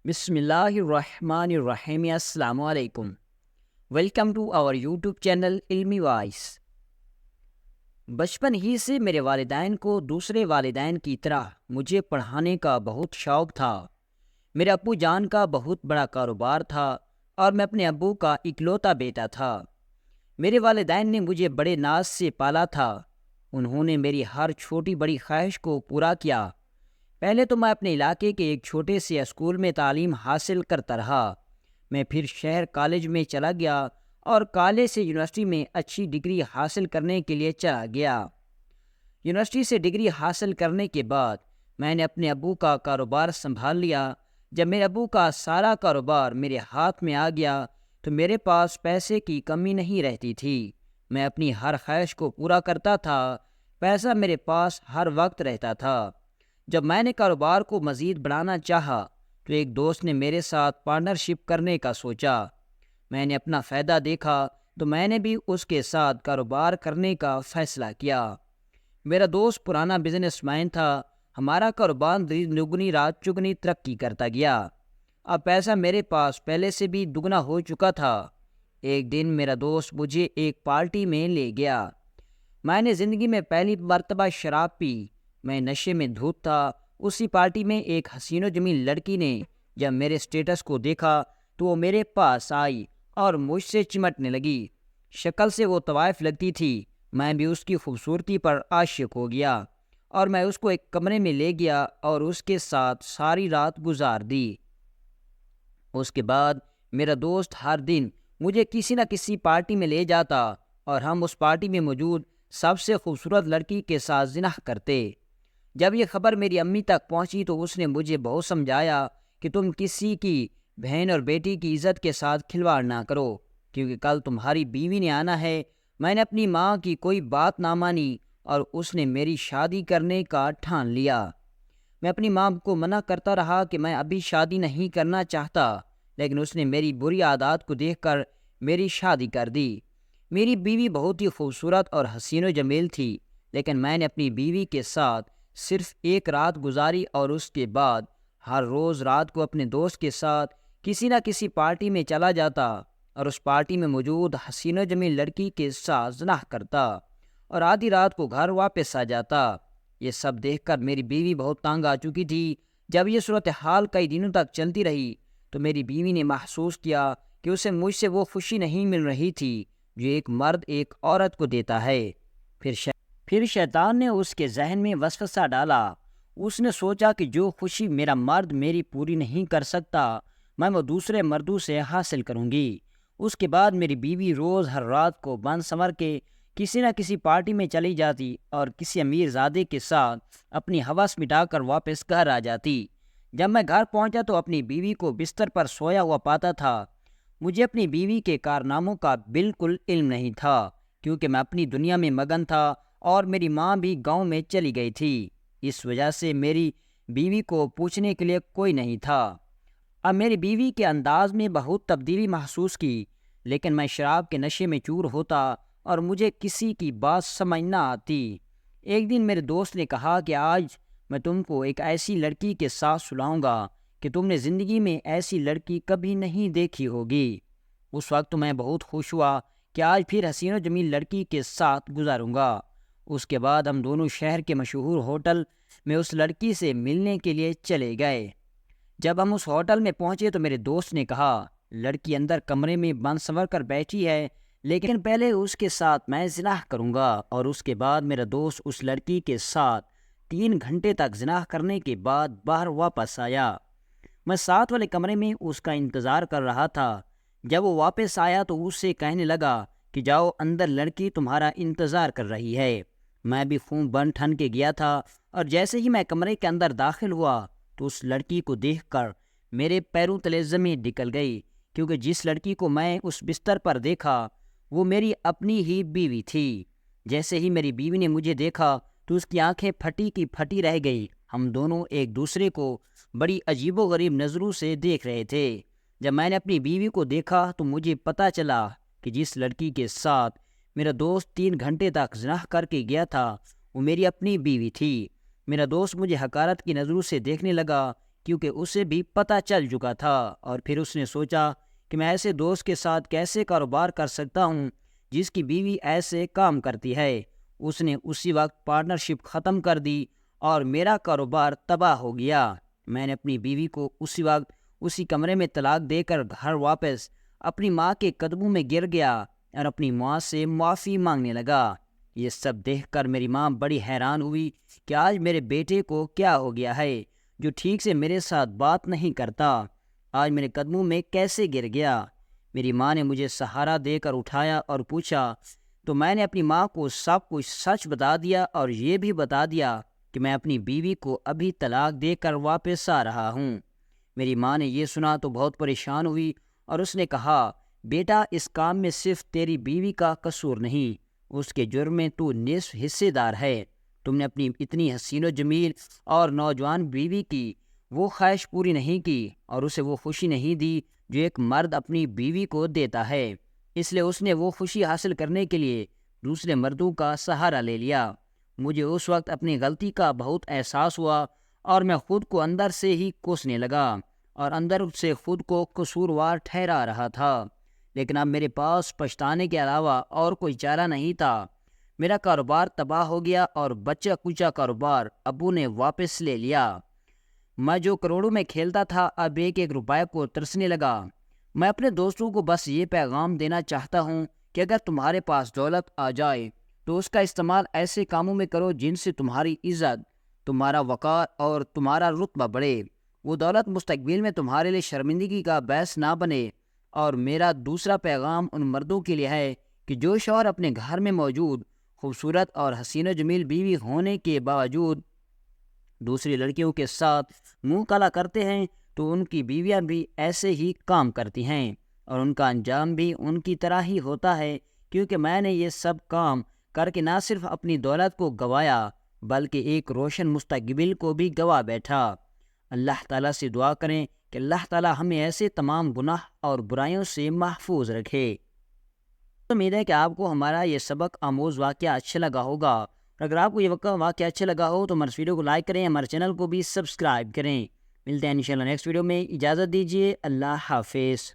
بسم اللہ الرحمن الرحیم۔ السلام علیکم۔ Welcome to our YouTube channel Ilmi voice. بچپن ہی سے میرے والدین کو دوسرے والدین کی طرح مجھے پڑھانے کا بہت شوق تھا۔ میرے ابو جان کا بہت بڑا کاروبار تھا اور میں اپنے ابو کا اکلوتا بیٹا تھا۔ میرے والدین نے مجھے بڑے ناز سے پالا تھا۔ انہوں نے میری ہر چھوٹی بڑی خواہش کو پورا کیا۔ پہلے تو میں اپنے علاقے کے ایک چھوٹے سے اسکول میں تعلیم حاصل کرتا رہا۔ میں پھر شہر کالج میں چلا گیا اور کالج سے یونیورسٹی میں اچھی ڈگری حاصل کرنے کے لیے چلا گیا۔ یونیورسٹی سے ڈگری حاصل کرنے کے بعد میں نے اپنے ابو کا کاروبار سنبھال لیا۔ جب میرے ابو کا سارا کاروبار میرے ہاتھ میں آ گیا تو میرے پاس پیسے کی کمی نہیں رہتی تھی۔ میں اپنی ہر خواہش کو پورا کرتا تھا۔ پیسہ میرے پاس ہر وقت رہتا تھا۔ جب میں نے کاروبار کو مزید بڑھانا چاہا تو ایک دوست نے میرے ساتھ پارٹنرشپ کرنے کا سوچا۔ میں نے اپنا فائدہ دیکھا تو میں نے بھی اس کے ساتھ کاروبار کرنے کا فیصلہ کیا۔ میرا دوست پرانا بزنس مین تھا۔ ہمارا کاروبار دن دگنی رات چگنی ترقی کرتا گیا۔ اب پیسہ میرے پاس پہلے سے بھی دگنا ہو چکا تھا۔ ایک دن میرا دوست مجھے ایک پارٹی میں لے گیا۔ میں نے زندگی میں پہلی مرتبہ شراب پی۔ میں نشے میں دھت تھا۔ اسی پارٹی میں ایک حسین و جمیل لڑکی نے جب میرے سٹیٹس کو دیکھا تو وہ میرے پاس آئی اور مجھ سے چمٹنے لگی۔ شکل سے وہ طوائف لگتی تھی۔ میں بھی اس کی خوبصورتی پر عاشق ہو گیا اور میں اس کو ایک کمرے میں لے گیا اور اس کے ساتھ ساری رات گزار دی۔ اس کے بعد میرا دوست ہر دن مجھے کسی نہ کسی پارٹی میں لے جاتا اور ہم اس پارٹی میں موجود سب سے خوبصورت لڑکی کے ساتھ زنا کرتے۔ جب یہ خبر میری امی تک پہنچی تو اس نے مجھے بہت سمجھایا کہ تم کسی کی بہن اور بیٹی کی عزت کے ساتھ کھلواڑ نہ کرو، کیونکہ کل تمہاری بیوی نے آنا ہے۔ میں نے اپنی ماں کی کوئی بات نہ مانی اور اس نے میری شادی کرنے کا ٹھان لیا۔ میں اپنی ماں کو منع کرتا رہا کہ میں ابھی شادی نہیں کرنا چاہتا، لیکن اس نے میری بری عادات کو دیکھ کر میری شادی کر دی۔ میری بیوی بہت ہی خوبصورت اور حسین و جمیل تھی، لیکن میں نے اپنی بیوی کے ساتھ صرف ایک رات گزاری اور اس کے بعد ہر روز رات کو اپنے دوست کے ساتھ کسی نہ کسی پارٹی میں چلا جاتا اور اس پارٹی میں موجود حسین و جمیل لڑکی کے ساتھ زنا کرتا اور آدھی رات کو گھر واپس آ جاتا۔ یہ سب دیکھ کر میری بیوی بہت تنگ آ چکی تھی۔ جب یہ صورتحال کئی دنوں تک چلتی رہی تو میری بیوی نے محسوس کیا کہ اسے مجھ سے وہ خوشی نہیں مل رہی تھی جو ایک مرد ایک عورت کو دیتا ہے۔ پھر شیطان نے اس کے ذہن میں وسوسہ ڈالا۔ اس نے سوچا کہ جو خوشی میرا مرد میری پوری نہیں کر سکتا میں وہ دوسرے مردوں سے حاصل کروں گی۔ اس کے بعد میری بیوی روز ہر رات کو بن سنور کے کسی نہ کسی پارٹی میں چلی جاتی اور کسی امیر زادے کے ساتھ اپنی ہوس مٹا کر واپس گھر آ جاتی۔ جب میں گھر پہنچا تو اپنی بیوی کو بستر پر سویا ہوا پاتا تھا۔ مجھے اپنی بیوی کے کارناموں کا بالکل علم نہیں تھا، کیونکہ میں اپنی دنیا میں مگن تھا اور میری ماں بھی گاؤں میں چلی گئی تھی۔ اس وجہ سے میری بیوی کو پوچھنے کے لیے کوئی نہیں تھا۔ اب میری بیوی کے انداز میں بہت تبدیلی محسوس کی، لیکن میں شراب کے نشے میں چور ہوتا اور مجھے کسی کی بات سمجھ نہ آتی۔ ایک دن میرے دوست نے کہا کہ آج میں تم کو ایک ایسی لڑکی کے ساتھ سلاؤں گا کہ تم نے زندگی میں ایسی لڑکی کبھی نہیں دیکھی ہوگی۔ اس وقت میں بہت خوش ہوا کہ آج پھر حسین و جمیل لڑکی کے ساتھ گزاروں گا۔ اس کے بعد ہم دونوں شہر کے مشہور ہوٹل میں اس لڑکی سے ملنے کے لیے چلے گئے۔ جب ہم اس ہوٹل میں پہنچے تو میرے دوست نے کہا لڑکی اندر کمرے میں بن سنور کر بیٹھی ہے، لیکن پہلے اس کے ساتھ میں زنا کروں گا۔ اور اس کے بعد میرا دوست اس لڑکی کے ساتھ 3 گھنٹے تک زنا کرنے کے بعد باہر واپس آیا۔ میں ساتھ والے کمرے میں اس کا انتظار کر رہا تھا۔ جب وہ واپس آیا تو اس سے کہنے لگا کہ جاؤ اندر لڑکی تمہارا انتظار کر رہی ہے۔ میں بھی خون بن ٹھن کے گیا تھا اور جیسے ہی میں کمرے کے اندر داخل ہوا تو اس لڑکی کو دیکھ کر میرے پیروں تلے زمین نکل گئی، کیونکہ جس لڑکی کو میں اس بستر پر دیکھا وہ میری اپنی ہی بیوی تھی۔ جیسے ہی میری بیوی نے مجھے دیکھا تو اس کی آنکھیں پھٹی کی پھٹی رہ گئی۔ ہم دونوں ایک دوسرے کو بڑی عجیب و غریب نظروں سے دیکھ رہے تھے۔ جب میں نے اپنی بیوی کو دیکھا تو مجھے پتہ چلا کہ جس لڑکی کے ساتھ میرا دوست 3 گھنٹے تک زنا کر کے گیا تھا وہ میری اپنی بیوی تھی۔ میرا دوست مجھے حقارت کی نظروں سے دیکھنے لگا، کیونکہ اسے بھی پتہ چل چکا تھا، اور پھر اس نے سوچا کہ میں ایسے دوست کے ساتھ کیسے کاروبار کر سکتا ہوں جس کی بیوی ایسے کام کرتی ہے۔ اس نے اسی وقت پارٹنرشپ ختم کر دی اور میرا کاروبار تباہ ہو گیا۔ میں نے اپنی بیوی کو اسی وقت اسی کمرے میں طلاق دے کر گھر واپس اپنی ماں کے قدموں میں گر گیا اور اپنی ماں سے معافی مانگنے لگا۔ یہ سب دیکھ کر میری ماں بڑی حیران ہوئی کہ آج میرے بیٹے کو کیا ہو گیا ہے جو ٹھیک سے میرے ساتھ بات نہیں کرتا، آج میرے قدموں میں کیسے گر گیا۔ میری ماں نے مجھے سہارا دے کر اٹھایا اور پوچھا تو میں نے اپنی ماں کو سب کچھ سچ بتا دیا اور یہ بھی بتا دیا کہ میں اپنی بیوی کو ابھی طلاق دے کر واپس آ رہا ہوں۔ میری ماں نے یہ سنا تو بہت پریشان ہوئی اور اس نے کہا، بیٹا اس کام میں صرف تیری بیوی کا قصور نہیں، اس کے جرم میں تو نصف حصے دار ہے۔ تم نے اپنی اتنی حسین و جمیل اور نوجوان بیوی کی وہ خواہش پوری نہیں کی اور اسے وہ خوشی نہیں دی جو ایک مرد اپنی بیوی کو دیتا ہے، اس لیے اس نے وہ خوشی حاصل کرنے کے لیے دوسرے مردوں کا سہارا لے لیا۔ مجھے اس وقت اپنی غلطی کا بہت احساس ہوا اور میں خود کو اندر سے ہی کوسنے لگا اور اندر سے خود کو قصوروار ٹھہرا رہا تھا، لیکن اب میرے پاس پچھتانے کے علاوہ اور کوئی چارہ نہیں تھا۔ میرا کاروبار تباہ ہو گیا اور بچہ کچا کاروبار ابو نے واپس لے لیا۔ میں جو کروڑوں میں کھیلتا تھا اب ایک ایک روپے کو ترسنے لگا۔ میں اپنے دوستوں کو بس یہ پیغام دینا چاہتا ہوں کہ اگر تمہارے پاس دولت آ جائے تو اس کا استعمال ایسے کاموں میں کرو جن سے تمہاری عزت، تمہارا وقار اور تمہارا رتبہ بڑھے۔ وہ دولت مستقبل میں تمہارے لیے شرمندگی کا باعث نہ بنے۔ اور میرا دوسرا پیغام ان مردوں کے لیے ہے کہ جو شوہر اپنے گھر میں موجود خوبصورت اور حسین و جمیل بیوی ہونے کے باوجود دوسری لڑکیوں کے ساتھ منہ کالا کرتے ہیں تو ان کی بیویاں بھی ایسے ہی کام کرتی ہیں اور ان کا انجام بھی ان کی طرح ہی ہوتا ہے، کیونکہ میں نے یہ سب کام کر کے نہ صرف اپنی دولت کو گنوایا بلکہ ایک روشن مستقبل کو بھی گنوا بیٹھا۔ اللہ تعالیٰ سے دعا کریں کہ اللہ تعالیٰ ہمیں ایسے تمام گناہ اور برائیوں سے محفوظ رکھے۔ امید ہے کہ آپ کو ہمارا یہ سبق آموز واقعہ اچھا لگا ہوگا، اور اگر آپ کو یہ واقعہ اچھا لگا ہو تو ہمارے ویڈیو کو لائک کریں، ہمارے چینل کو بھی سبسکرائب کریں۔ ملتے ہیں انشاءاللہ نیکسٹ ویڈیو میں، اجازت دیجیے، اللہ حافظ۔